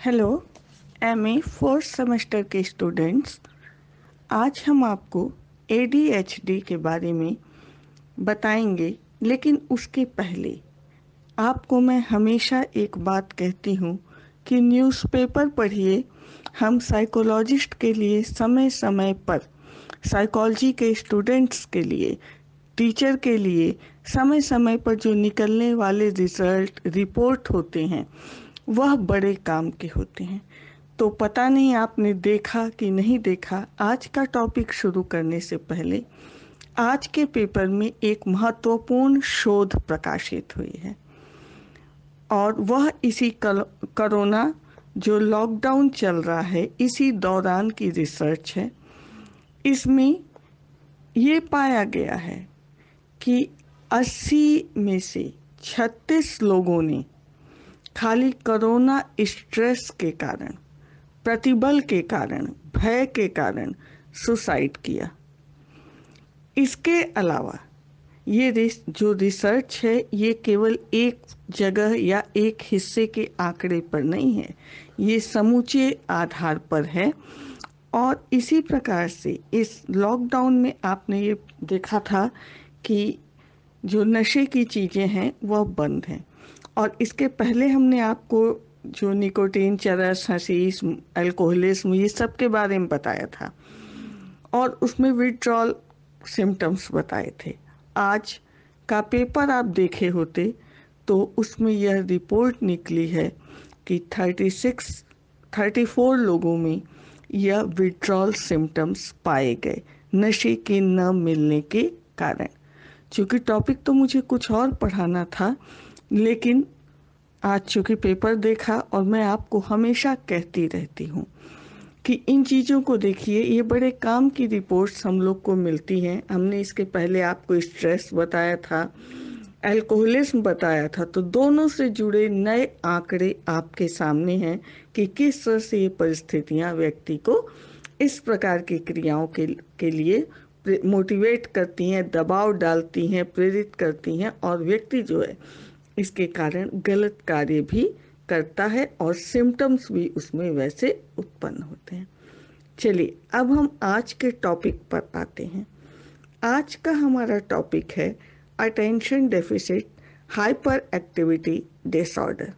Hello MA fourth semester के students, आज हम आपको एडीएचडी के बारे में बताएंगे। लेकिन उसके पहले आपको मैं हमेशा एक बात कहती हूँ कि न्यूज़पेपर पढ़िए। हम साइकोलॉजिस्ट के लिए समय समय पर, साइकोलॉजी के स्टूडेंट्स के लिए, टीचर के लिए समय समय पर जो निकलने वाले रिजल्ट रिपोर्ट होते हैं वह बड़े काम के होते हैं। तो पता नहीं आपने देखा कि नहीं देखा। आज का टॉपिक शुरू करने से पहले आज के पेपर में एक महत्वपूर्ण शोध प्रकाशित हुई है और वह इसी कोरोना जो लॉकडाउन चल रहा है इसी दौरान की रिसर्च है। इसमें ये पाया गया है कि 80 में से 36 लोगों ने खाली कोरोना स्ट्रेस के कारण, प्रतिबल के कारण, भय के कारण सुसाइड किया। इसके अलावा ये जो रिसर्च है ये केवल एक जगह या एक हिस्से के आंकड़े पर नहीं है, ये समूचे आधार पर है। और इसी प्रकार से इस लॉकडाउन में आपने ये देखा था कि जो नशे की चीज़ें हैं वह बंद हैं। और इसके पहले हमने आपको जो निकोटीन, चरस, हशीश, अल्कोहलिज्म ये सब के बारे में बताया था और उसमें विड्रॉल सिम्टम्स बताए थे। आज का पेपर आप देखे होते तो उसमें यह रिपोर्ट निकली है कि 34 लोगों में यह विड्रॉल सिम्टम्स पाए गए नशे के न मिलने के कारण। चूँकि टॉपिक तो मुझे कुछ और पढ़ाना था, लेकिन आज चूँकि पेपर देखा और मैं आपको हमेशा कहती रहती हूँ कि इन चीज़ों को देखिए, ये बड़े काम की रिपोर्ट्स हम लोग को मिलती हैं। हमने इसके पहले आपको स्ट्रेस बताया था, अल्कोहलिज्म बताया था, तो दोनों से जुड़े नए आंकड़े आपके सामने हैं कि किस तरह से ये परिस्थितियाँ व्यक्ति को इस प्रकार की क्रियाओं के लिए मोटिवेट करती हैं, दबाव डालती हैं, प्रेरित करती हैं और व्यक्ति जो है इसके कारण गलत कार्य भी करता है और सिम्टम्स भी उसमें वैसे उत्पन्न होते हैं। चलिए अब हम आज के टॉपिक पर आते हैं। आज का हमारा टॉपिक है attention deficit hyper activity disorder,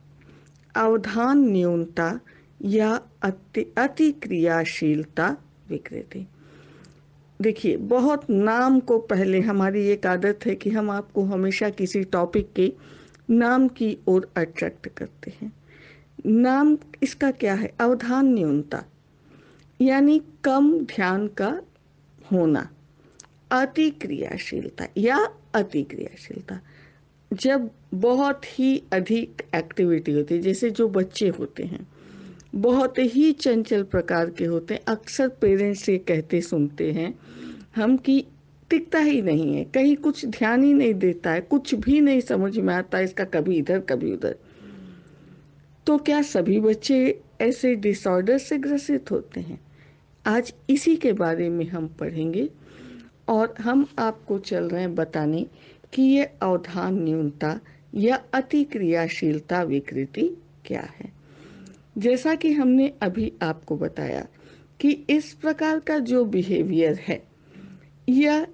अवधान न्यूनता या अति क्रियाशीलता विकृति। देखिए, बहुत नाम को पहले हमारी एक आदत है कि हम आपको हमेशा किसी टॉपिक के नाम की ओर अट्रैक्ट करते हैं। नाम इसका क्या है? अवधान न्यूनता यानी कम ध्यान का होना। अति क्रियाशीलता या अति क्रियाशीलता जब बहुत ही अधिक एक्टिविटी होती है, जैसे जो बच्चे होते हैं बहुत ही चंचल प्रकार के होते हैं। अक्सर पेरेंट्स ये कहते सुनते हैं हम कि टिकता ही नहीं है, कहीं कुछ ध्यान ही नहीं देता है, कुछ भी नहीं समझ में आता इसका, कभी इधर कभी उधर। तो क्या सभी बच्चे ऐसे डिसऑर्डर से ग्रसित होते हैं? आज इसी के बारे में हम पढ़ेंगे और हम आपको चल रहे हैं बताने कि ये अवधान न्यूनता या अति क्रियाशीलता विकृति क्या है। जैसा कि हमने अभी आपको बताया कि इस प्रकार का जो बिहेवियर है यह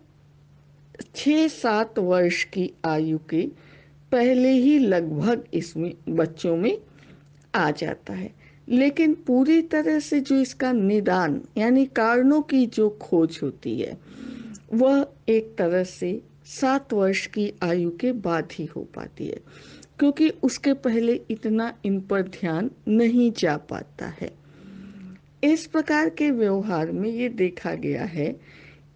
6-7 वर्ष की आयु के पहले ही लगभग इसमें बच्चों में आ जाता है। लेकिन पूरी तरह से जो इसका निदान यानी कारणों की जो खोज होती है वह एक तरह से 7 वर्ष की आयु के बाद ही हो पाती है, क्योंकि उसके पहले इतना इन पर ध्यान नहीं जा पाता है। इस प्रकार के व्यवहार में ये देखा गया है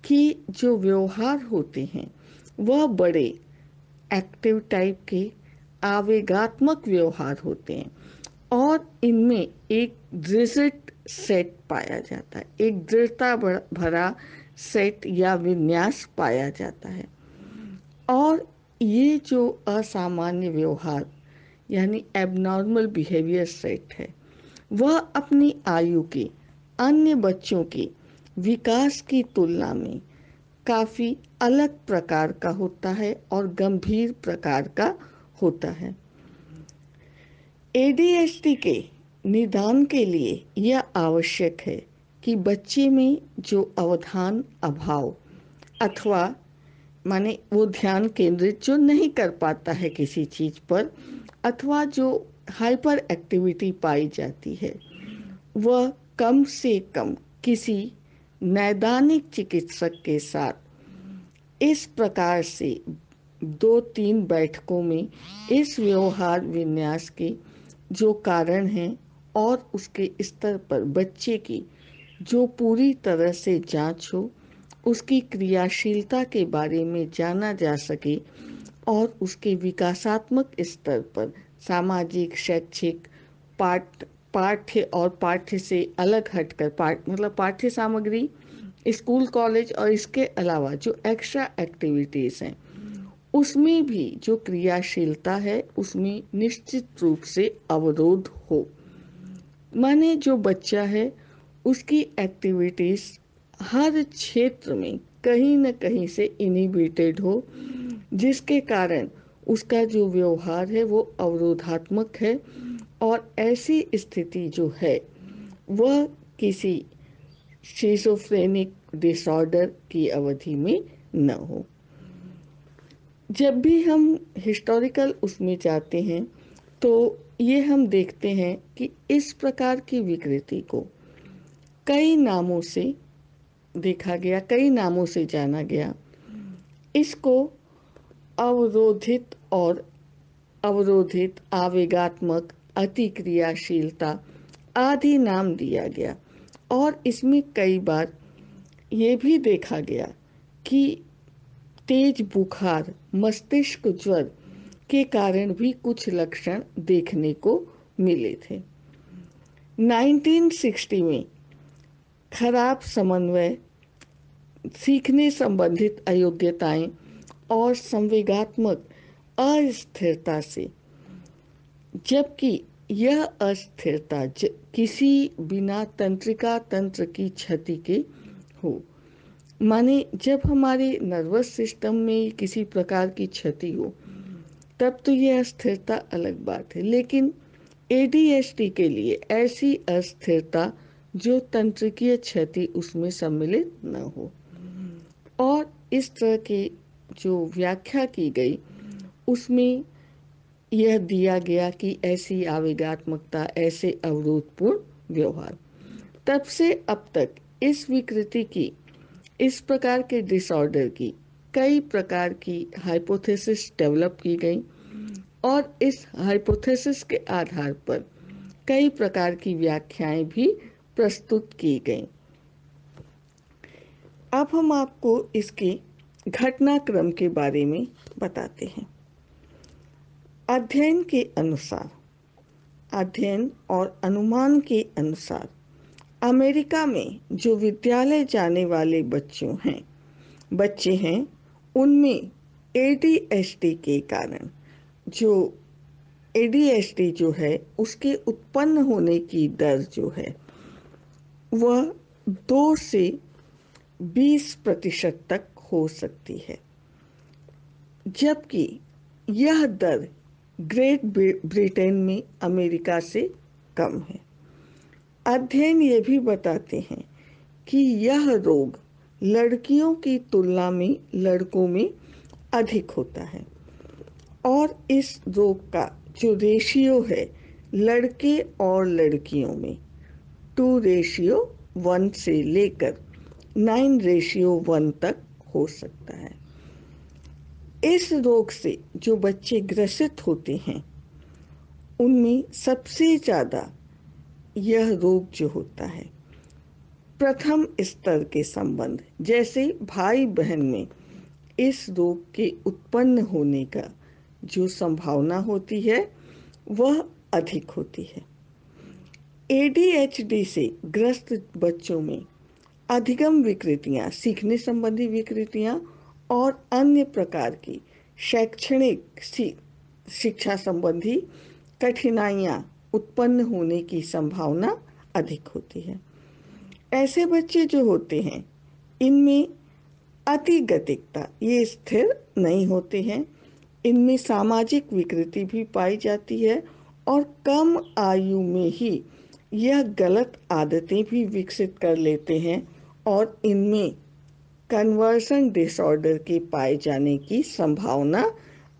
कि जो व्यवहार होते हैं वह बड़े एक्टिव टाइप के आवेगात्मक व्यवहार होते हैं और इनमें एक रिजिड सेट पाया जाता है, एक दृढ़ता भरा सेट या विन्यास पाया जाता है। और ये जो असामान्य व्यवहार यानी एबनॉर्मल बिहेवियर सेट है वह अपनी आयु के अन्य बच्चों के विकास की तुलना में काफ़ी अलग प्रकार का होता है और गंभीर प्रकार का होता है। एडीएचडी के निदान के लिए यह आवश्यक है कि बच्चे में जो अवधान अभाव अथवा माने वो ध्यान केंद्रित जो नहीं कर पाता है किसी चीज पर, अथवा जो हाइपर एक्टिविटी पाई जाती है, वह कम से कम किसी नैदानिक चिकित्सक के साथ इस प्रकार से 2-3 बैठकों में इस व्यवहार विन्यास के जो कारण हैं और उसके स्तर पर बच्चे की जो पूरी तरह से जांच हो, उसकी क्रियाशीलता के बारे में जाना जा सके और उसके विकासात्मक स्तर पर सामाजिक, शैक्षिक, पाठ्य और पाठ्य से अलग हटकर मतलब पाठ्य सामग्री, स्कूल कॉलेज और इसके अलावा जो एक्स्ट्रा एक्टिविटीज हैं उसमें भी जो क्रियाशीलता है उसमें निश्चित रूप से अवरोध हो। माने जो बच्चा है उसकी एक्टिविटीज हर क्षेत्र में कहीं न कहीं से इनहिबिटेड हो, जिसके कारण उसका जो व्यवहार है वो अवरोधात्मक है और ऐसी स्थिति जो है वह किसी शिज़ोफ्रेनिक डिसऑर्डर की अवधि में न हो। जब भी हम हिस्टोरिकल उसमें जाते हैं तो ये हम देखते हैं कि इस प्रकार की विकृति को कई नामों से देखा गया, कई नामों से जाना गया। इसको अवरोधित और अवरोधित, आवेगात्मक, अतिक्रियाशीलता आदि नाम दिया गया और इसमें कई बार ये भी देखा गया कि तेज बुखार, मस्तिष्क ज्वर के कारण भी कुछ लक्षण देखने को मिले थे। 1960 में खराब समन्वय, सीखने संबंधित अयोग्यताएं और संवेगात्मक अस्थिरता से, जबकि यह अस्थिरता किसी बिना तंत्रिका तंत्र की क्षति के हो। माने जब हमारे नर्वस सिस्टम में किसी प्रकार की क्षति हो तब तो यह अस्थिरता अलग बात है, लेकिन ADHD के लिए ऐसी अस्थिरता जो तंत्रिकीय क्षति उसमें सम्मिलित न हो। और इस तरह की जो व्याख्या की गई उसमें यह दिया गया कि ऐसी आवेगात्मकता, ऐसे अवरोधपूर्ण व्यवहार। तब से अब तक इस विकृति की, इस प्रकार के डिसऑर्डर की कई प्रकार की हाइपोथेसिस डेवलप की गई और इस हाइपोथेसिस के आधार पर कई प्रकार की व्याख्याएं भी प्रस्तुत की गई। अब हम आपको इसके घटनाक्रम के बारे में बताते हैं। अध्ययन के अनुसार, अध्ययन और अनुमान के अनुसार अमेरिका में जो विद्यालय जाने वाले बच्चे हैं उनमें ADHD के कारण जो ADHD जो है उसके उत्पन्न होने की दर जो है वह 2 से 20% तक हो सकती है, जबकि यह दर ग्रेट ब्रिटेन में अमेरिका से कम है। अध्ययन ये भी बताते हैं कि यह रोग लड़कियों की तुलना में लड़कों में अधिक होता है और इस रोग का जो रेशियो है लड़के और लड़कियों में 2:1 से लेकर 9:1 तक हो सकता है। इस रोग से जो बच्चे ग्रसित होते हैं उनमें सबसे ज़्यादा यह रोग जो होता है प्रथम स्तर के संबंध, जैसे भाई बहन में इस रोग के उत्पन्न होने का जो संभावना होती है वह अधिक होती है। ADHD से ग्रस्त बच्चों में अधिगम विकृतियां, सीखने संबंधी विकृतियां और अन्य प्रकार की शैक्षणिक शिक्षा संबंधी कठिनाइयां उत्पन्न होने की संभावना अधिक होती है। ऐसे बच्चे जो होते हैं इनमें अतिगतिकता, ये स्थिर नहीं होते हैं, इनमें सामाजिक विकृति भी पाई जाती है और कम आयु में ही यह गलत आदतें भी विकसित कर लेते हैं और इनमें कन्वर्सन डिसऑर्डर के पाए जाने की संभावना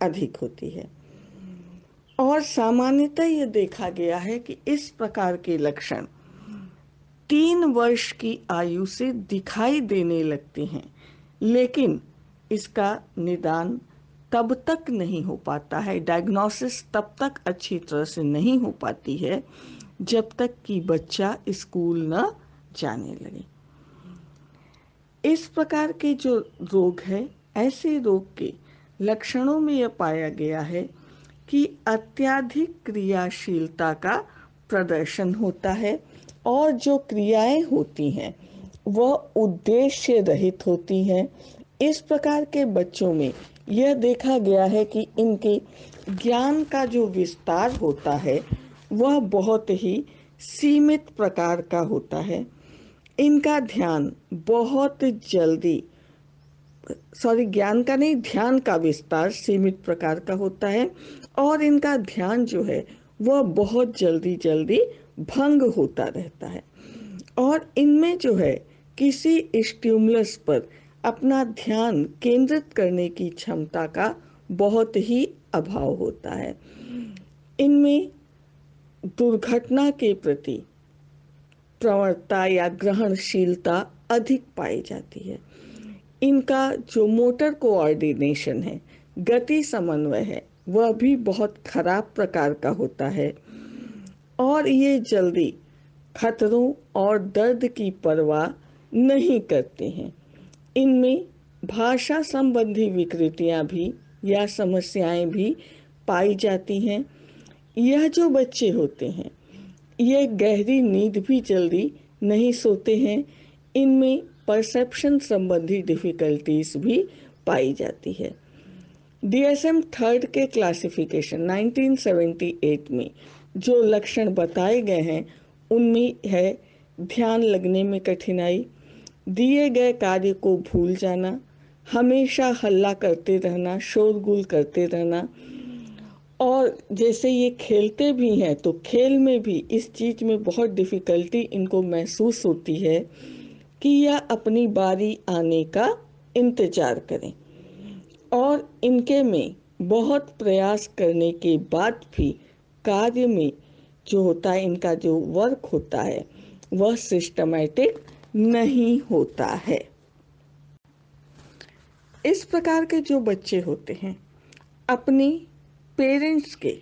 अधिक होती है। और सामान्यतः यह देखा गया है कि इस प्रकार के लक्षण 3 वर्ष की आयु से दिखाई देने लगते हैं, लेकिन इसका निदान तब तक नहीं हो पाता है, डायग्नोसिस तब तक अच्छी तरह से नहीं हो पाती है जब तक कि बच्चा स्कूल न जाने लगे। इस प्रकार के जो रोग है, ऐसे रोग के लक्षणों में यह पाया गया है कि अत्यधिक क्रियाशीलता का प्रदर्शन होता है और जो क्रियाएं होती हैं वह उद्देश्य रहित होती हैं। इस प्रकार के बच्चों में यह देखा गया है कि इनके ज्ञान का जो विस्तार होता है वह बहुत ही सीमित प्रकार का होता है। इनका ध्यान बहुत जल्दी ज्ञान का नहीं, ध्यान का विस्तार सीमित प्रकार का होता है और इनका ध्यान जो है वह बहुत जल्दी जल्दी भंग होता रहता है और इनमें जो है किसी स्टिमुलस पर अपना ध्यान केंद्रित करने की क्षमता का बहुत ही अभाव होता है। इनमें दुर्घटना के प्रति प्रवणता या ग्रहणशीलता अधिक पाई जाती है। इनका जो मोटर कोऑर्डिनेशन है, गति समन्वय है, वह भी बहुत खराब प्रकार का होता है और ये जल्दी खतरों और दर्द की परवाह नहीं करते हैं। इनमें भाषा संबंधी विकृतियां भी या समस्याएं भी पाई जाती हैं। यह जो बच्चे होते हैं ये गहरी नींद भी जल्दी नहीं सोते हैं। इनमें परसेप्शन संबंधी डिफिकल्टीज भी पाई जाती है। DSM 3 के क्लासिफिकेशन 1978 में जो लक्षण बताए गए हैं उनमें है ध्यान लगने में कठिनाई, दिए गए कार्य को भूल जाना, हमेशा हल्ला करते रहना, शोरगुल करते रहना, और जैसे ये खेलते भी हैं तो खेल में भी इस चीज में बहुत डिफिकल्टी इनको महसूस होती है कि यह अपनी बारी आने का इंतजार करें और इनके में बहुत प्रयास करने के बाद भी कार्य में जो होता है, इनका जो वर्क होता है वह सिस्टमैटिक नहीं होता है। इस प्रकार के जो बच्चे होते हैं अपनी पेरेंट्स के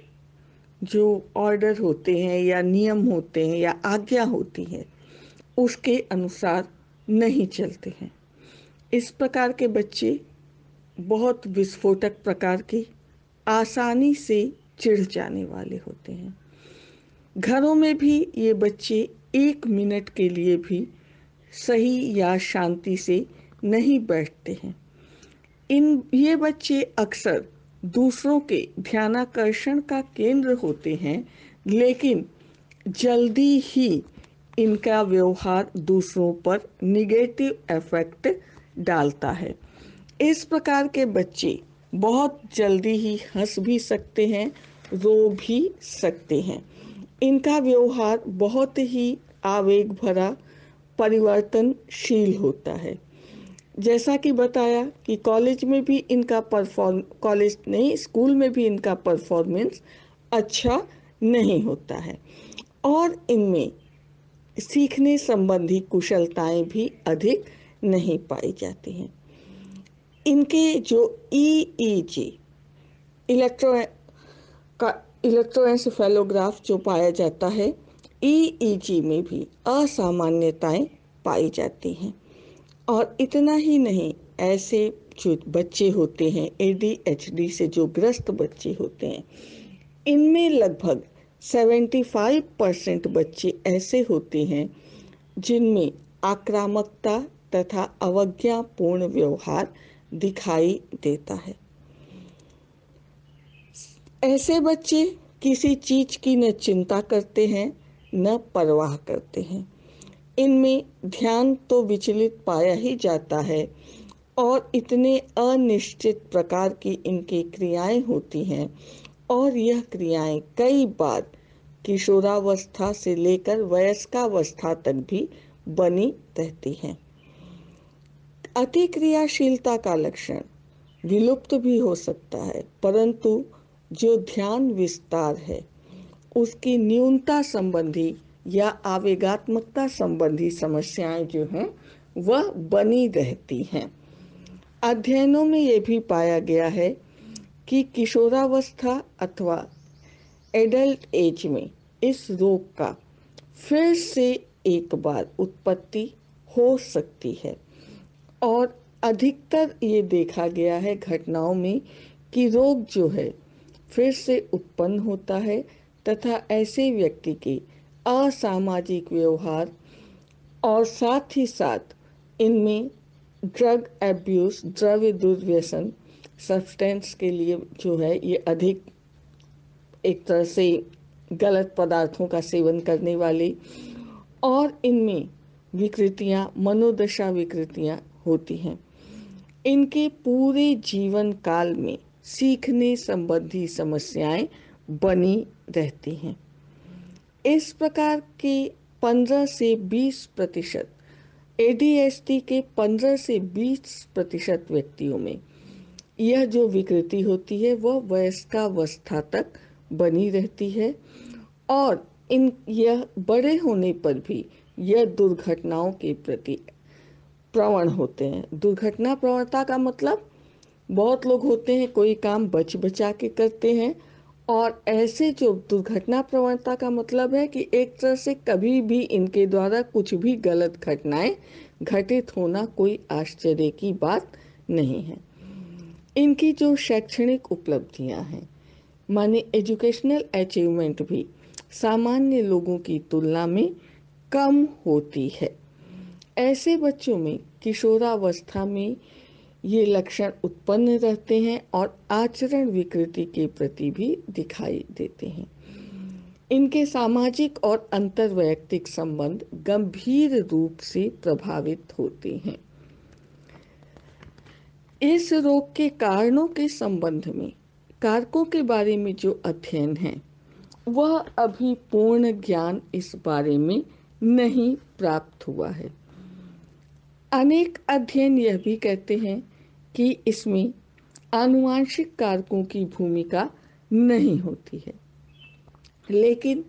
जो ऑर्डर होते हैं या नियम होते हैं या आज्ञा होती है उसके अनुसार नहीं चलते हैं। इस प्रकार के बच्चे बहुत विस्फोटक प्रकार के, आसानी से चिढ़ जाने वाले होते हैं। घरों में भी ये बच्चे 1 मिनट के लिए भी सही या शांति से नहीं बैठते हैं। ये बच्चे अक्सर दूसरों के ध्यानाकर्षण का केंद्र होते हैं, लेकिन जल्दी ही इनका व्यवहार दूसरों पर निगेटिव इफेक्ट डालता है। इस प्रकार के बच्चे बहुत जल्दी ही हंस भी सकते हैं, रो भी सकते हैं। इनका व्यवहार बहुत ही आवेग भरा, परिवर्तनशील होता है। जैसा कि बताया कि कॉलेज में भी इनका स्कूल में भी इनका परफॉर्मेंस अच्छा नहीं होता है और इनमें सीखने संबंधी कुशलताएं भी अधिक नहीं पाई जाती हैं। इनके जो EEG इलेक्ट्रोएन्सेफेलोग्राफ जो पाया जाता है, EEG में भी असामान्यताएं पाई जाती हैं। और इतना ही नहीं, ऐसे जो बच्चे होते हैं ADHD से जो ग्रस्त बच्चे होते हैं, इनमें लगभग 75% बच्चे ऐसे होते हैं जिनमें आक्रामकता तथा अवज्ञापूर्ण व्यवहार दिखाई देता है। ऐसे बच्चे किसी चीज की न चिंता करते हैं न परवाह करते हैं। इनमें ध्यान तो विचलित पाया ही जाता है और इतने अनिश्चित प्रकार की इनकी क्रियाएं होती हैं और यह क्रियाएं कई बार किशोरावस्था से लेकर वयस्कावस्था तक भी बनी रहती हैं। अतिक्रियाशीलता का लक्षण विलुप्त भी हो सकता है, परंतु जो ध्यान विस्तार है उसकी न्यूनता संबंधी या आवेगात्मकता संबंधी समस्याएं जो हैं वह बनी रहती हैं। अध्ययनों में यह भी पाया गया है कि किशोरावस्था अथवा एडल्ट एज में इस रोग का फिर से एक बार उत्पत्ति हो सकती है और अधिकतर ये देखा गया है घटनाओं में कि रोग जो है फिर से उत्पन्न होता है तथा ऐसे व्यक्ति के असामाजिक व्यवहार और साथ ही साथ इनमें ड्रग एब्यूज, द्रव्य दुर्व्यसन, सब्सटेंस के लिए जो है ये अधिक एक तरह से गलत पदार्थों का सेवन करने वाले, और इनमें विकृतियां, मनोदशा विकृतियां होती हैं। इनके पूरे जीवन काल में सीखने संबंधी समस्याएं बनी रहती हैं। इस प्रकार के 15 से 20% ADHD के 15 से 20% व्यक्तियों में यह जो विकृति होती है वह वयस्कावस्था तक बनी रहती है और यह बड़े होने पर भी यह दुर्घटनाओं के प्रति प्रवण होते हैं। दुर्घटना प्रवणता का मतलब बहुत लोग होते हैं कोई काम बच बचा के करते हैं, और ऐसे जो दुर्घटना प्रवणता का मतलब है कि एक तरह से कभी भी इनके द्वारा कुछ भी गलत घटनाएं घटित होना कोई आश्चर्य की बात नहीं है। इनकी जो शैक्षणिक उपलब्धियां हैं माने एजुकेशनल अचीवमेंट भी सामान्य लोगों की तुलना में कम होती है। ऐसे बच्चों में किशोरावस्था में ये लक्षण उत्पन्न रहते हैं और आचरण विकृति के प्रति भी दिखाई देते हैं। इनके सामाजिक और अंतर्वैयक्तिक संबंध गंभीर रूप से प्रभावित होते हैं। इस रोग के कारणों के संबंध में कारकों के बारे में जो अध्ययन है वह अभी पूर्ण ज्ञान इस बारे में नहीं प्राप्त हुआ है। अनेक अध्ययन यह भी कहते हैं कि इसमें आनुवांशिक कारकों की भूमिका नहीं होती है, लेकिन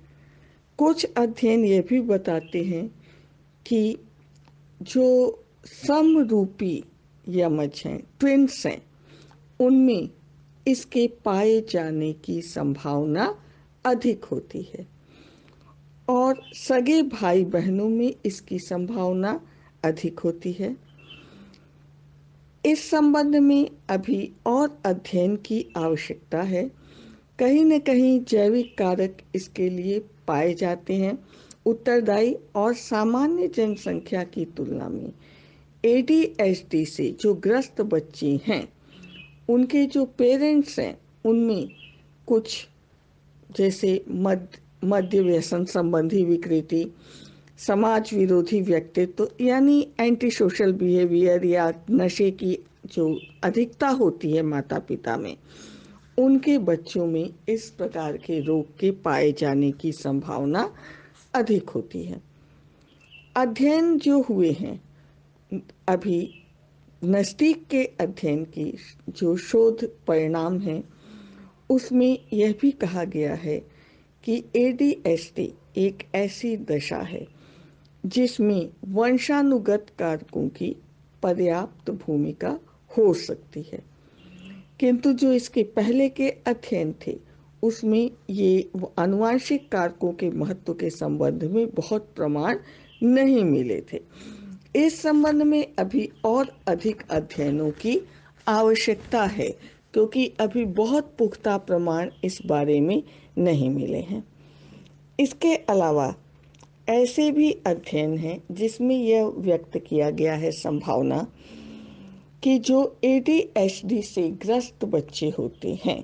कुछ अध्ययन यह भी बताते हैं कि जो समरूपी यमज हैं, ट्विन्स हैं, उनमें इसके पाए जाने की संभावना अधिक होती है और सगे भाई बहनों में इसकी संभावना अधिक होती है। इस संबंध में अभी और अध्ययन की आवश्यकता है। कहीं न कहीं जैविक कारक इसके लिए पाए जाते हैं उत्तरदायी, और सामान्य जनसंख्या की तुलना में ADHD से जो ग्रस्त बच्चे हैं उनके जो पेरेंट्स हैं उनमें कुछ जैसे मद्य व्यसन संबंधी विकृति, समाज विरोधी व्यक्तित्व यानी एंटी सोशल बिहेवियर या नशे की जो अधिकता होती है माता पिता में, उनके बच्चों में इस प्रकार के रोग के पाए जाने की संभावना अधिक होती है। अध्ययन जो हुए हैं अभी, नज़दीक के अध्ययन की जो शोध परिणाम हैं उसमें यह भी कहा गया है कि ADHD एक ऐसी दशा है जिसमें वंशानुगत कारकों की पर्याप्त भूमिका हो सकती है, किंतु जो इसके पहले के अध्ययन थे उसमें ये आनुवांशिक कारकों के महत्व के संबंध में बहुत प्रमाण नहीं मिले थे। इस संबंध में अभी और अधिक अध्ययनों की आवश्यकता है क्योंकि अभी बहुत पुख्ता प्रमाण इस बारे में नहीं मिले हैं। इसके अलावा ऐसे भी अध्ययन हैं जिसमें यह व्यक्त किया गया है संभावना कि जो ADHD से ग्रस्त बच्चे होते हैं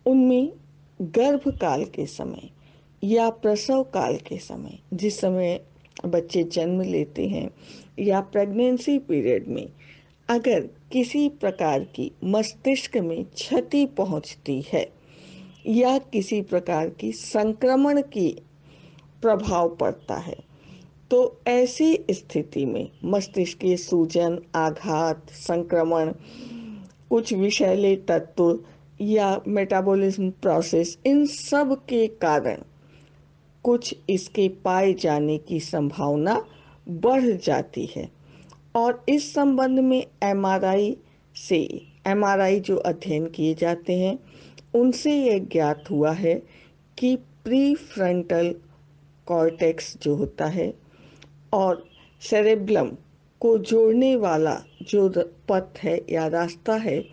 उनमें गर्भकाल के समय या प्रसव काल के समय, जिस समय बच्चे जन्म लेते हैं या प्रेगनेंसी पीरियड में, अगर किसी प्रकार की मस्तिष्क में क्षति पहुंचती है या किसी प्रकार की संक्रमण की प्रभाव पड़ता है, तो ऐसी स्थिति में मस्तिष्कीय सूजन, आघात, संक्रमण, कुछ विषैले तत्व या मेटाबॉलिज्म प्रोसेस, इन सब के कारण कुछ इसके पाए जाने की संभावना बढ़ जाती है। और इस संबंध में एमआरआई जो अध्ययन किए जाते हैं उनसे यह ज्ञात हुआ है कि प्री फ्रंटल कॉर्टेक्स जो होता है और सेरेब्रम को जोड़ने वाला जो पथ है या रास्ता है,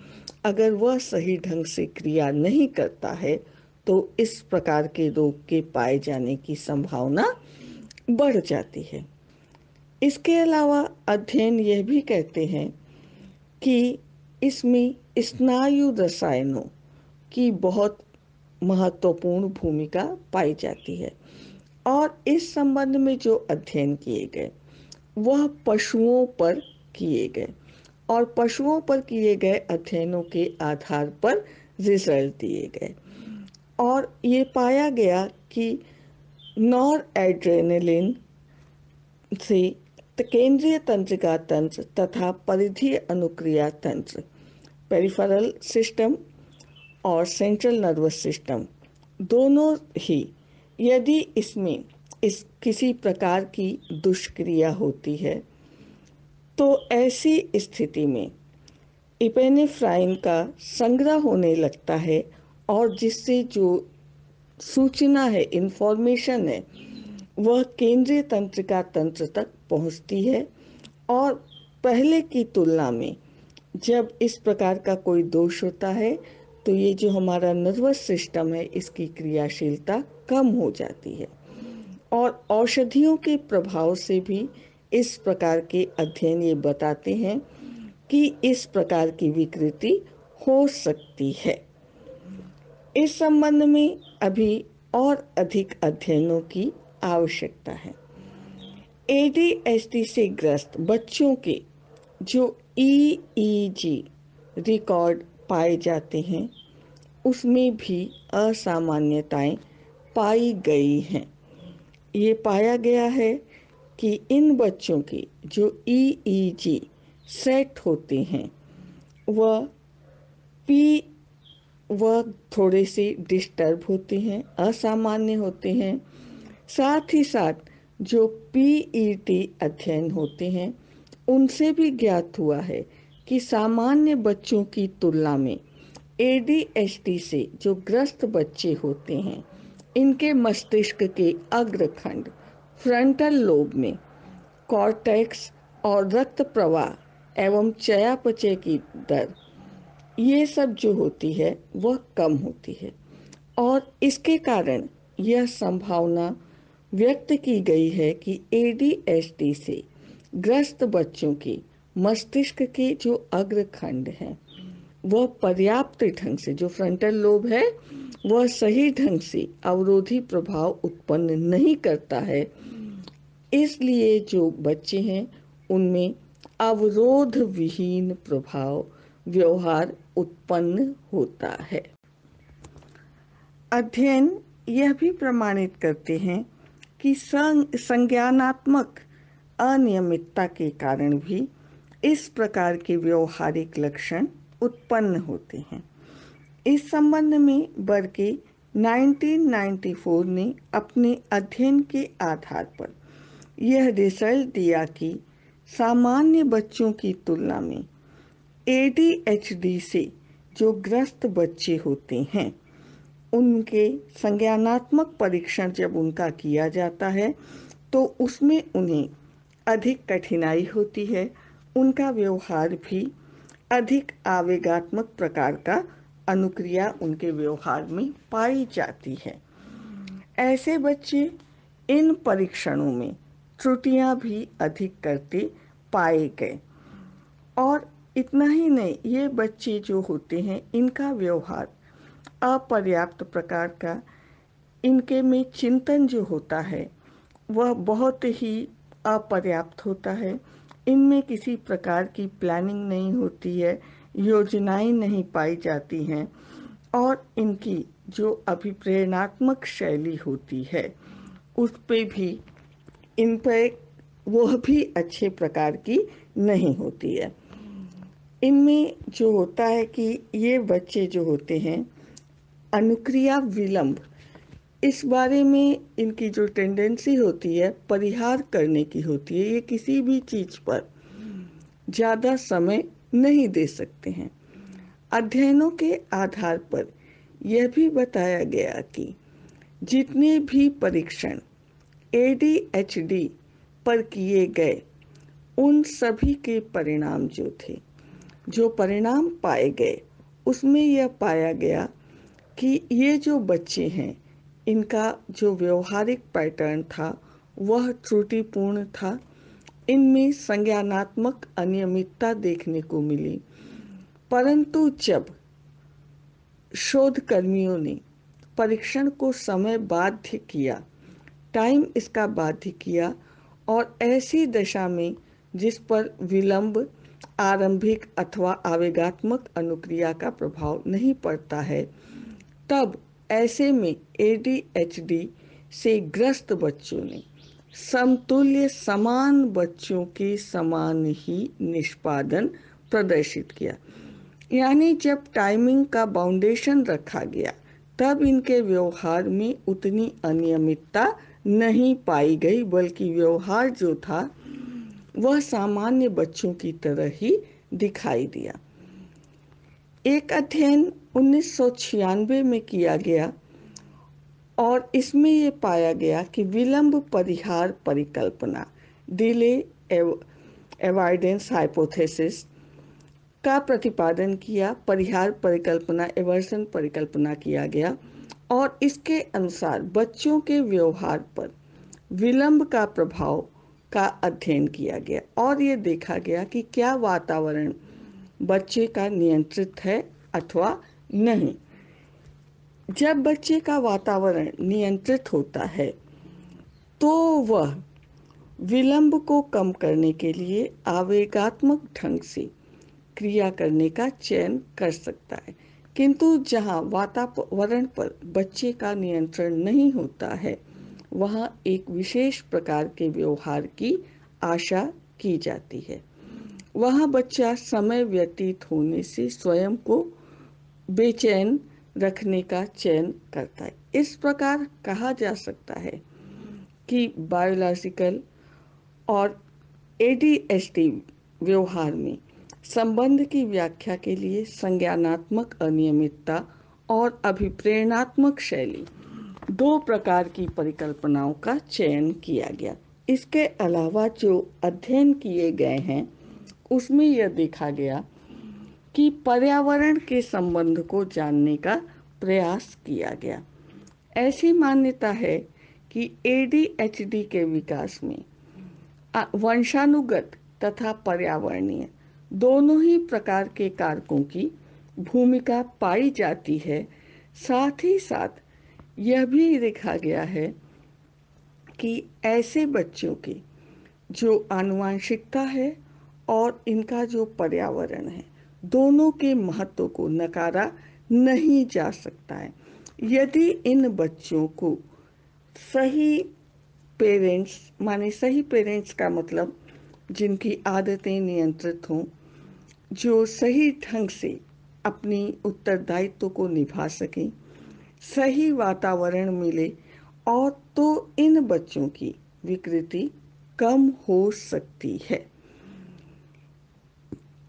अगर वह सही ढंग से क्रिया नहीं करता है तो इस प्रकार के रोग के पाए जाने की संभावना बढ़ जाती है। इसके अलावा अध्ययन यह भी कहते हैं कि इसमें स्नायु रसायनों की बहुत महत्वपूर्ण भूमिका पाई जाती है। और इस संबंध में जो अध्ययन किए गए वह पशुओं पर किए गए, और पशुओं पर किए गए अध्ययनों के आधार पर रिजल्ट दिए गए। और ये पाया गया कि नॉर एड्रेनलिन से केंद्रीय तंत्रिका तंत्र तथा परिधीय अनुक्रिया तंत्र, पेरिफेरल सिस्टम और सेंट्रल नर्वस सिस्टम, दोनों ही यदि इसमें किसी प्रकार की दुष्क्रिया होती है तो ऐसी स्थिति में इपेनेफ्राइन का संग्रह होने लगता है, और जिससे जो सूचना है, इंफॉर्मेशन है, वह केंद्रीय तंत्रिका तंत्र तक पहुंचती है। और पहले की तुलना में जब इस प्रकार का कोई दोष होता है तो ये जो हमारा नर्वस सिस्टम है इसकी क्रियाशीलता कम हो जाती है। और औषधियों के प्रभाव से भी इस प्रकार के अध्ययन ये बताते हैं कि इस प्रकार की विकृति हो सकती है। इस संबंध में अभी और अधिक अध्ययनों की आवश्यकता है। एडीएचडी से ग्रस्त बच्चों के जो ईईजी रिकॉर्ड पाए जाते हैं उसमें भी असामान्यताएं पाई गई हैं। ये पाया गया है कि इन बच्चों के जो ईईजी सेट होते हैं वह थोड़े से डिस्टर्ब होते हैं, असामान्य होते हैं। साथ ही साथ जो पीईटी अध्ययन होते हैं उनसे भी ज्ञात हुआ है कि सामान्य बच्चों की तुलना में एडीएचडी से जो ग्रस्त बच्चे होते हैं इनके मस्तिष्क के अग्रखंड, फ्रंटल लोब में कॉर्टेक्स और रक्त प्रवाह एवं चयापचय की दर, ये सब जो होती है वह कम होती है। और इसके कारण यह संभावना व्यक्त की गई है कि एडीएचडी से ग्रस्त बच्चों के मस्तिष्क के जो अग्रखंड हैं वह पर्याप्त ढंग से, जो फ्रंटल लोब है वह सही ढंग से अवरोधी प्रभाव उत्पन्न नहीं करता है। इसलिए जो बच्चे हैं उनमें अवरोध विहीन प्रभाव व्यवहार उत्पन्न होता है। अध्ययन यह भी प्रमाणित करते हैं कि संज्ञानात्मक अनियमितता के कारण भी इस प्रकार के व्यवहारिक लक्षण उत्पन्न होते हैं। इस संबंध में बर्के 1994 ने अपने अध्ययन के आधार पर यह रिजल्ट दिया कि सामान्य बच्चों की तुलना में एडीएचडी से जो ग्रस्त बच्चे होते हैं उनके संज्ञानात्मक परीक्षण जब उनका किया जाता है तो उसमें उन्हें अधिक कठिनाई होती है, उनका व्यवहार भी अधिक आवेगात्मक प्रकार का अनुक्रिया उनके व्यवहार में पाई जाती है। ऐसे बच्चे इन परीक्षणों में त्रुटियां भी अधिक करते पाए गए। और इतना ही नहीं, ये बच्चे जो होते हैं इनका व्यवहार अपर्याप्त प्रकार का, इनके में चिंतन जो होता है वह बहुत ही अपर्याप्त होता है। इनमें किसी प्रकार की प्लानिंग नहीं होती है, योजनाएं नहीं पाई जाती हैं, और इनकी जो अभिप्रेरणात्मक शैली होती है उस पे भी, इन पे वह भी अच्छे प्रकार की नहीं होती है। इनमें जो होता है कि ये बच्चे जो होते हैं, अनुक्रिया विलंब, इस बारे में इनकी जो टेंडेंसी होती है परिहार करने की होती है। ये किसी भी चीज पर ज़्यादा समय नहीं दे सकते हैं। अध्ययनों के आधार पर यह भी बताया गया कि जितने भी परीक्षण ADHD पर किए गए, उन सभी के परिणाम जो परिणाम पाए गए, उसमें यह पाया गया कि ये जो बच्चे हैं, इनका जो व्यवहारिक पैटर्न था वह त्रुटिपूर्ण था। इनमें संज्ञानात्मक अनियमितता देखने को मिली। परंतु जब शोधकर्मियों ने परीक्षण को समय बाध्य किया, टाइम इसका बाध्य किया, और ऐसी दशा में जिस पर विलंब, आरंभिक अथवा आवेगात्मक अनुक्रिया का प्रभाव नहीं पड़ता है, तब ऐसे में ADHD से ग्रस्त बच्चों ने समतुल्य समान बच्चों के समान ही निष्पादन प्रदर्शित किया। यानी जब टाइमिंग का बाउंडेशन रखा गया, तब इनके व्यवहार में उतनी अनियमितता नहीं पाई गई, बल्कि व्यवहार जो था वह सामान्य बच्चों की तरह ही दिखाई दिया। एक अध्ययन 1996 में किया गया और इसमें ये पाया गया कि विलंब परिहार परिकल्पना, डिले एवॉइडेंस हाइपोथेसिस का प्रतिपादन किया। परिहार परिकल्पना, एवर्सन परिकल्पना किया गया और इसके अनुसार बच्चों के व्यवहार पर विलंब का प्रभाव का अध्ययन किया गया और ये देखा गया कि क्या वातावरण बच्चे का नियंत्रित है अथवा नहीं। जब बच्चे का वातावरण नियंत्रित होता है तो वह विलंब को कम करने के लिए आवेगात्मक ढंग से क्रिया करने का चयन कर सकता है। किंतु जहां वातावरण पर बच्चे का नियंत्रण नहीं होता है, वहां एक विशेष प्रकार के व्यवहार की आशा की जाती है। वहां बच्चा समय व्यतीत होने से स्वयं को बेचैन रखने का चयन करता है। इस प्रकार कहा जा सकता है कि बायोलॉजिकल और ADHD व्यवहार में संबंध की व्याख्या के लिए संज्ञानात्मक अनियमितता और अभिप्रेरणात्मक शैली, दो प्रकार की परिकल्पनाओं का चयन किया गया। इसके अलावा जो अध्ययन किए गए हैं उसमें यह देखा गया कि पर्यावरण के संबंध को जानने का प्रयास किया गया। ऐसी मान्यता है कि ADHD के विकास में वंशानुगत तथा पर्यावरणीय दोनों ही प्रकार के कारकों की भूमिका पाई जाती है। साथ ही साथ यह भी देखा गया है कि ऐसे बच्चों की जो आनुवंशिकता है और इनका जो पर्यावरण है, दोनों के महत्व को नकारा नहीं जा सकता है। यदि इन बच्चों को सही पेरेंट्स, माने सही पेरेंट्स का मतलब जिनकी आदतें नियंत्रित हों, जो सही ढंग से अपनी उत्तरदायित्व को निभा सकें, सही वातावरण मिले, और तो इन बच्चों की विकृति कम हो सकती है।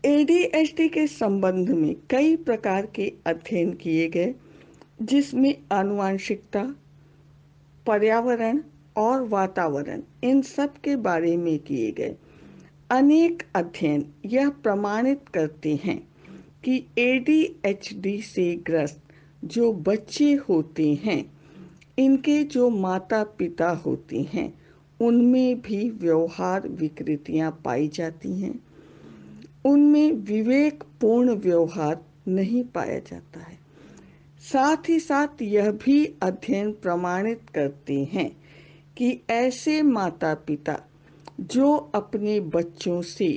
ADHD के संबंध में कई प्रकार के अध्ययन किए गए, जिसमें आनुवंशिकता, पर्यावरण और वातावरण, इन सब के बारे में किए गए। अनेक अध्ययन यह प्रमाणित करते हैं कि ADHD से ग्रस्त जो बच्चे होते हैं, इनके जो माता पिता होते हैं, उनमें भी व्यवहार विकृतियां पाई जाती हैं। उनमें विवेकपूर्ण व्यवहार नहीं पाया जाता है। साथ ही साथ यह भी अध्ययन प्रमाणित करते हैं कि ऐसे माता पिता जो अपने बच्चों से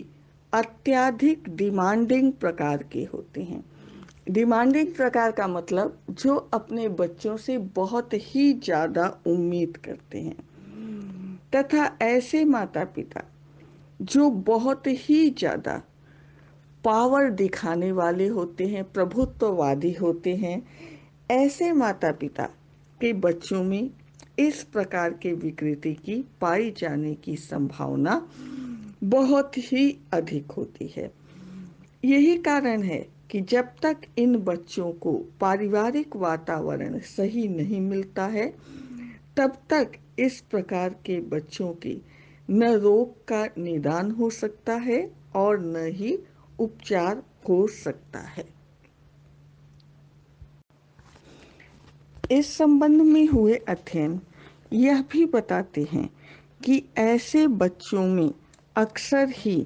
अत्यधिक डिमांडिंग प्रकार के होते हैं, डिमांडिंग प्रकार का मतलब जो अपने बच्चों से बहुत ही ज़्यादा उम्मीद करते हैं, तथा ऐसे माता पिता जो बहुत ही ज़्यादा पावर दिखाने वाले होते हैं, प्रभुत्ववादी होते हैं। ऐसे माता पिता के बच्चों में इस प्रकार के विकृति की पाई जाने की संभावना बहुत ही अधिक होती है। यही कारण है कि जब तक इन बच्चों को पारिवारिक वातावरण सही नहीं मिलता है, तब तक इस प्रकार के बच्चों की न रोग का निदान हो सकता है और न ही उपचार हो सकता है। इस संबंध में हुए अध्ययन यह भी बताते हैं कि ऐसे बच्चों में अक्सर ही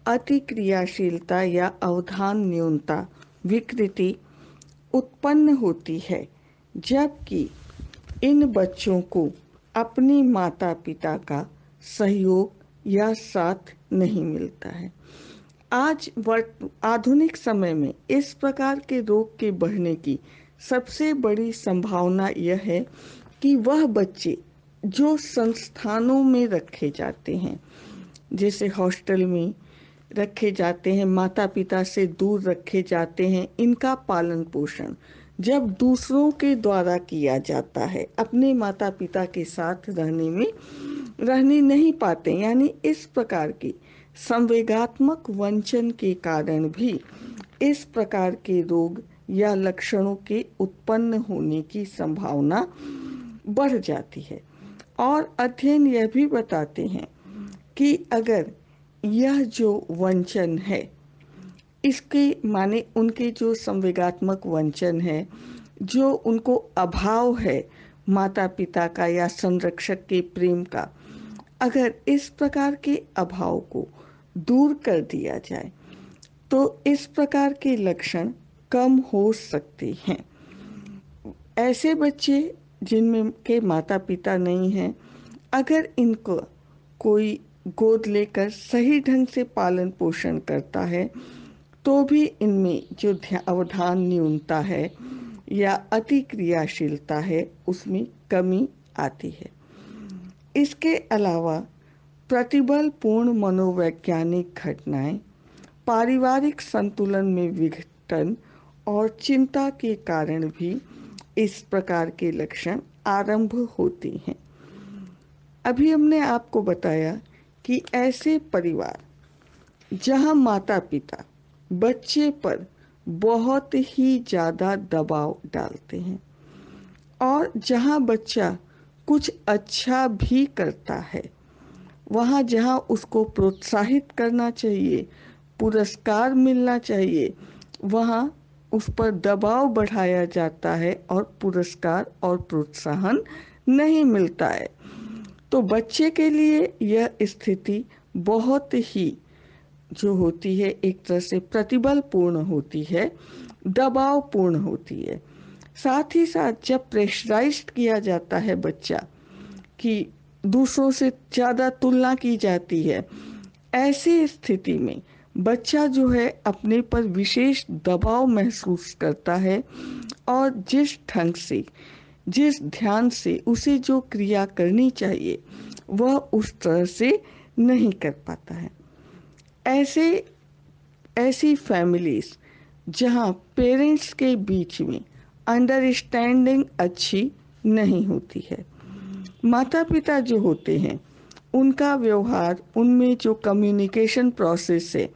अतिक्रियाशीलता या अवधान न्यूनता विकृति उत्पन्न होती है, जबकि इन बच्चों को अपने माता पिता का सहयोग या साथ नहीं मिलता है। आज आधुनिक समय में इस प्रकार के रोग के बढ़ने की सबसे बड़ी संभावना यह है कि वह बच्चे जो संस्थानों में रखे जाते हैं, जैसे हॉस्टल में रखे जाते हैं, माता पिता से दूर रखे जाते हैं, इनका पालन पोषण जब दूसरों के द्वारा किया जाता है, अपने माता पिता के साथ रहने नहीं पाते, यानी इस प्रकार की संवेगात्मक वंचन के कारण भी इस प्रकार के रोग या लक्षणों के उत्पन्न होने की संभावना बढ़ जाती है। और अध्ययन यह भी बताते हैं कि अगर यह जो वंचन है, इसके माने उनके जो संवेगात्मक वंचन है, जो उनको अभाव है माता पिता का या संरक्षक के प्रेम का, अगर इस प्रकार के अभाव को दूर कर दिया जाए तो इस प्रकार के लक्षण कम हो सकते हैं। ऐसे बच्चे जिनमें के माता पिता नहीं हैं, अगर इनको कोई गोद लेकर सही ढंग से पालन पोषण करता है तो भी इनमें जो अवधान न्यूनता है या अति क्रियाशीलता है, उसमें कमी आती है। इसके अलावा प्रतिबल पूर्ण मनोवैज्ञानिक घटनाएं, पारिवारिक संतुलन में विघटन और चिंता के कारण भी इस प्रकार के लक्षण आरंभ होते हैं। अभी हमने आपको बताया कि ऐसे परिवार जहां माता पिता बच्चे पर बहुत ही ज़्यादा दबाव डालते हैं और जहां बच्चा कुछ अच्छा भी करता है, वहाँ जहाँ उसको प्रोत्साहित करना चाहिए, पुरस्कार मिलना चाहिए, वहाँ उस पर दबाव बढ़ाया जाता है और पुरस्कार और प्रोत्साहन नहीं मिलता है। तो बच्चे के लिए यह स्थिति बहुत ही जो होती है, एक तरह से प्रतिबल पूर्ण होती है, दबाव पूर्ण होती है। साथ ही साथ जब प्रेशराइज्ड किया जाता है बच्चा कि दूसरों से ज़्यादा तुलना की जाती है, ऐसी स्थिति में बच्चा जो है अपने पर विशेष दबाव महसूस करता है और जिस ढंग से, जिस ध्यान से उसे जो क्रिया करनी चाहिए वह उस तरह से नहीं कर पाता है। ऐसी फैमिलीज जहाँ पेरेंट्स के बीच में अंडरस्टैंडिंग अच्छी नहीं होती है, माता पिता जो होते हैं उनका व्यवहार, उनमें जो कम्युनिकेशन प्रोसेस है,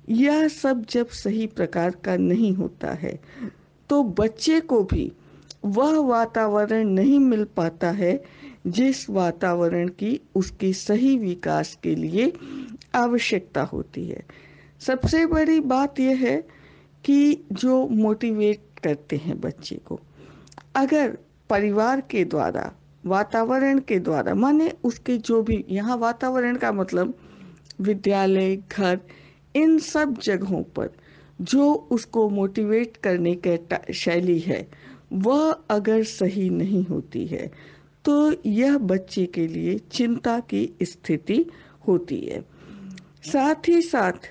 यह सब जब सही प्रकार का नहीं होता है तो बच्चे को भी वह वातावरण नहीं मिल पाता है जिस वातावरण की उसके सही विकास के लिए आवश्यकता होती है। सबसे बड़ी बात यह है कि जो मोटिवेट करते हैं बच्चे को, अगर परिवार के द्वारा, वातावरण के द्वारा, माने उसके जो भी, यहाँ वातावरण का मतलब विद्यालय, घर, इन सब जगहों पर जो उसको मोटिवेट करने की शैली है वह अगर सही नहीं होती है तो यह बच्चे के लिए चिंता की स्थिति होती है। साथ ही साथ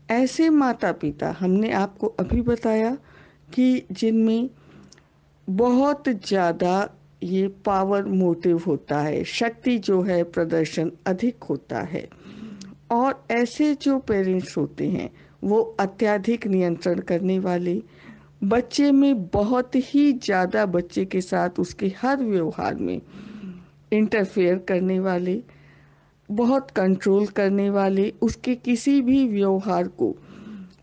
ऐसे माता पिता, हमने आपको अभी बताया कि जिनमें बहुत ज़्यादा ये पावर मोटिव होता है, शक्ति जो है प्रदर्शन अधिक होता है। और ऐसे जो पेरेंट्स होते हैं वो अत्यधिक नियंत्रण करने वाले, बच्चे में बहुत ही ज़्यादा बच्चे के साथ उसके हर व्यवहार में इंटरफेयर करने वाले, बहुत कंट्रोल करने वाले, उसके किसी भी व्यवहार को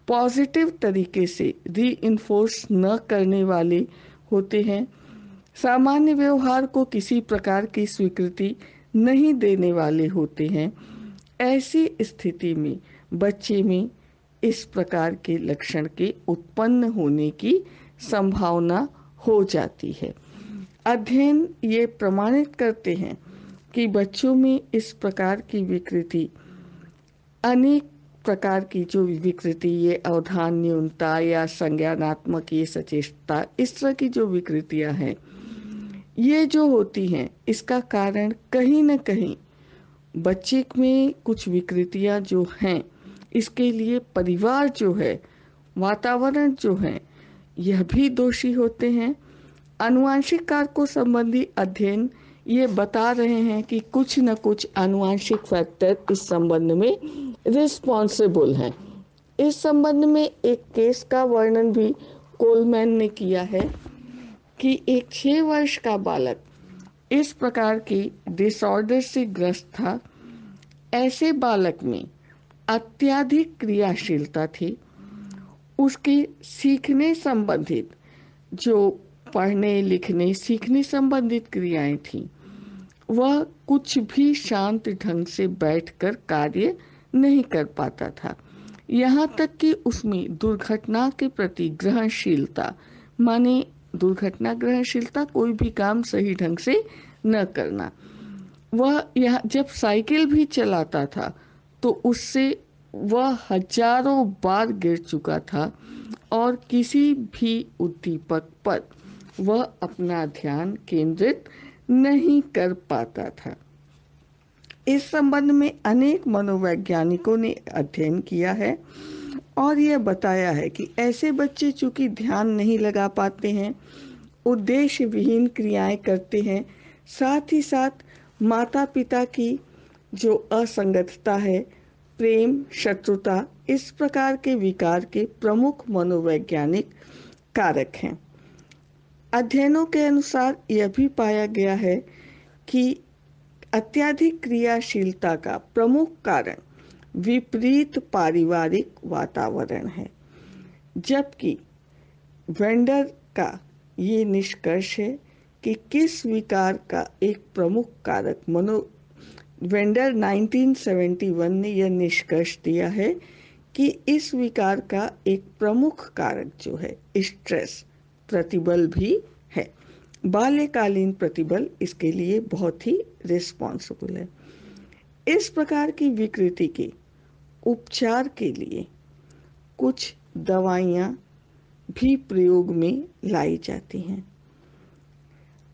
पॉजिटिव तरीके से रीइंफोर्स न करने वाले होते हैं, सामान्य व्यवहार को किसी प्रकार की स्वीकृति नहीं देने वाले होते हैं। ऐसी स्थिति में बच्चे में इस प्रकार के लक्षण के उत्पन्न होने की संभावना हो जाती है। अध्ययन ये प्रमाणित करते हैं कि बच्चों में इस प्रकार की विकृति, अनेक प्रकार की जो विकृति, ये अवधान न्यूनता या संज्ञानात्मक ये सचेतता, इस तरह की जो विकृतियां हैं, ये जो होती हैं, इसका कारण कहीं न कहीं बच्चे में कुछ विकृतियां जो हैं, इसके लिए परिवार जो है, वातावरण जो है, यह भी दोषी होते हैं। आनुवंशिक कारकों संबंधी अध्ययन ये बता रहे हैं कि कुछ न कुछ आनुवंशिक फैक्टर इस संबंध में रिस्पॉन्सिबल हैं। इस संबंध में एक केस का वर्णन भी कोलमैन ने किया है कि एक 6 वर्ष का बालक इस प्रकार की डिसऑर्डर से ग्रस्त था। ऐसे बालक में अत्यधिक क्रियाशीलता थी। उसके सीखने संबंधित, जो पढ़ने लिखने सीखने संबंधित क्रियाएं थीं, वह कुछ भी शांत ढंग से बैठकर कार्य नहीं कर पाता था। यहाँ तक कि उसमें दुर्घटना के प्रति ग्रहणशीलता, माने दुर्घटना ग्रहणशीलता, कोई भी काम सही ढंग से न करना। वह यह जब साइकिल भी चलाता था तो उससे वह हजारों बार गिर चुका था और किसी भी उद्दीपक पर वह अपना ध्यान केंद्रित नहीं कर पाता था। इस संबंध में अनेक मनोवैज्ञानिकों ने अध्ययन किया है और यह बताया है कि ऐसे बच्चे चूंकि ध्यान नहीं लगा पाते हैं, उद्देश्य विहीन क्रियाएं करते हैं, साथ ही साथ माता पिता की जो असंगतता है, प्रेम, शत्रुता, इस प्रकार के विकार के प्रमुख मनोवैज्ञानिक कारक हैं। अध्ययनों के अनुसार यह भी पाया गया है कि अत्यधिक क्रियाशीलता का प्रमुख कारण विपरीत पारिवारिक वातावरण है, जबकि वेंडर का ये निष्कर्ष है कि किस विकार का एक प्रमुख कारक वेंडर 1971 ने यह निष्कर्ष दिया है कि इस विकार का एक प्रमुख कारक जो है स्ट्रेस, प्रतिबल भी है। बाल्यकालीन प्रतिबल इसके लिए बहुत ही रिस्पॉन्सिबल है। इस प्रकार की विकृति के उपचार के लिए कुछ दवाइयाँ भी प्रयोग में लाई जाती हैं।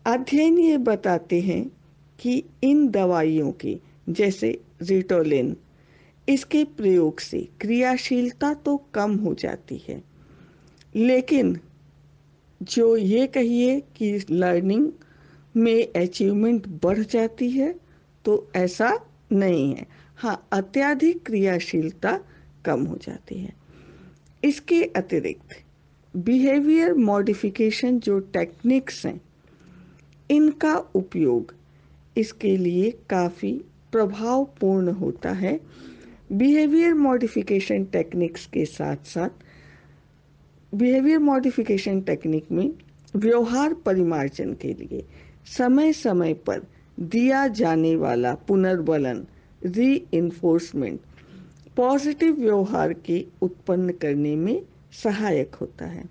अध्ययन ये बताते हैं कि इन दवाइयों के, जैसे रिटोलिन, इसके प्रयोग से क्रियाशीलता तो कम हो जाती है, लेकिन जो ये कहिए कि लर्निंग में अचीवमेंट बढ़ जाती है, तो ऐसा नहीं है। हाँ, अत्यधिक क्रियाशीलता कम हो जाती है। इसके अतिरिक्त बिहेवियर मॉडिफिकेशन जो टेक्निक्स हैं, इनका उपयोग इसके लिए काफ़ी प्रभावपूर्ण होता है। बिहेवियर मॉडिफिकेशन टेक्निक्स के साथ साथ बिहेवियर मॉडिफिकेशन टेक्निक में व्यवहार परिमार्जन के लिए समय समय पर दिया जाने वाला पुनर्बलन, रीइंफोर्समेंट, पॉजिटिव व्यवहार के उत्पन्न करने में सहायक होता है,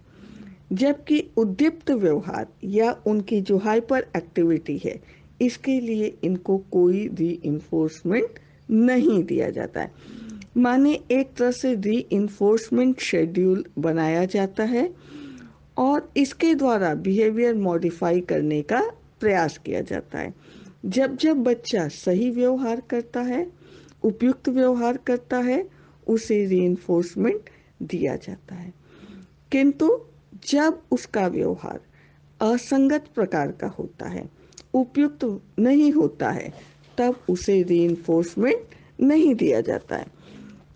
जबकि उद्दीप्त व्यवहार या उनकी जो हाइपर एक्टिविटी है, इसके लिए इनको कोई रीइंफोर्समेंट नहीं दिया जाता है। माने एक तरह से रीइंफोर्समेंट शेड्यूल बनाया जाता है और इसके द्वारा बिहेवियर मॉडिफाई करने का प्रयास किया जाता है। जब जब बच्चा सही व्यवहार करता है, उपयुक्त व्यवहार करता है, उसे रीइंफोर्समेंट दिया जाता है। किंतु जब उसका व्यवहार असंगत प्रकार का होता है, उपयुक्त नहीं होता है, तब उसे रीइंफोर्समेंट नहीं दिया जाता है।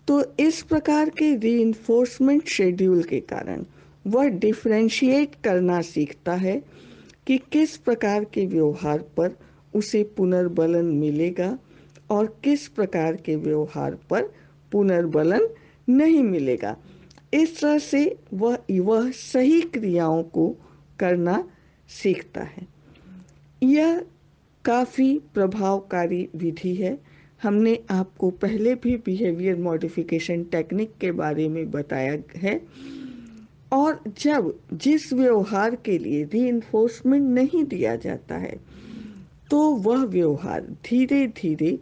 तो इस प्रकार के रीइंफोर्समेंट शेड्यूल के कारण वह डिफरेंशिएट करना सीखता है कि किस प्रकार के व्यवहार पर उसे पुनर्बलन मिलेगा और किस प्रकार के व्यवहार पर पुनर्बलन नहीं मिलेगा। इस तरह से वह सही क्रियाओं को करना सीखता है। यह काफ़ी प्रभावकारी विधि है। हमने आपको पहले भी बिहेवियर मॉडिफिकेशन टेक्निक के बारे में बताया है। और जब जिस व्यवहार के लिए रीइंफोर्समेंट नहीं दिया जाता है, तो वह व्यवहार धीरे धीरे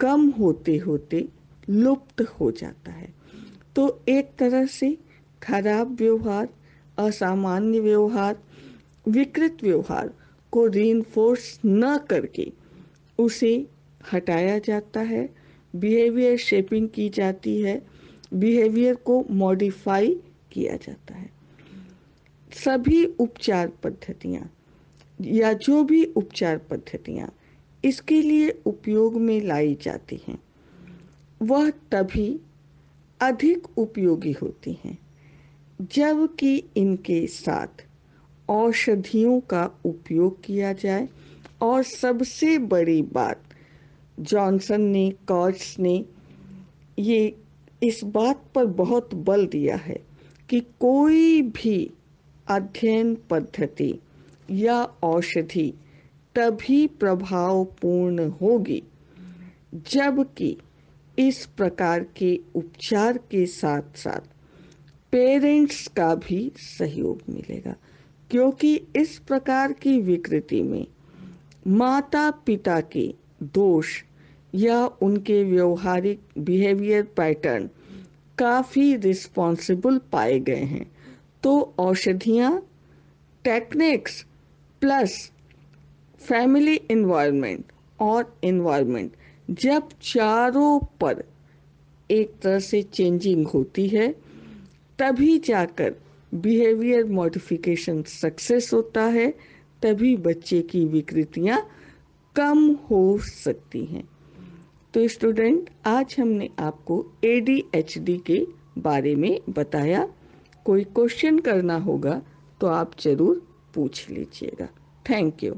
कम होते होते लुप्त हो जाता है। तो एक तरह से खराब व्यवहार, असामान्य व्यवहार, विकृत व्यवहार को रीइंफोर्स न करके उसे हटाया जाता है, बिहेवियर शेपिंग की जाती है, बिहेवियर को मॉडिफाई किया जाता है। सभी उपचार पद्धतियाँ या जो भी उपचार पद्धतियाँ इसके लिए उपयोग में लाई जाती हैं, वह तभी अधिक उपयोगी होती हैं जबकि इनके साथ औषधियों का उपयोग किया जाए। और सबसे बड़ी बात, जॉनसन ने, कॉट्स ने ये इस बात पर बहुत बल दिया है कि कोई भी अध्ययन पद्धति या औषधि तभी प्रभावपूर्ण होगी जबकि इस प्रकार के उपचार के साथ साथ पेरेंट्स का भी सहयोग मिलेगा, क्योंकि इस प्रकार की विकृति में माता पिता के दोष या उनके व्यवहारिक बिहेवियर पैटर्न काफ़ी रिस्पॉन्सिबल पाए गए हैं। तो औषधियाँ, टेक्निक्स प्लस फैमिली इन्वायरमेंट और इन्वायरमेंट जब चारों पर एक तरह से चेंजिंग होती है, तभी जाकर बिहेवियर मॉडिफिकेशन सक्सेस होता है, तभी बच्चे की विकृतियाँ कम हो सकती हैं। तो स्टूडेंट, आज हमने आपको ADHD के बारे में बताया। कोई क्वेश्चन करना होगा तो आप ज़रूर पूछ लीजिएगा। Thank you.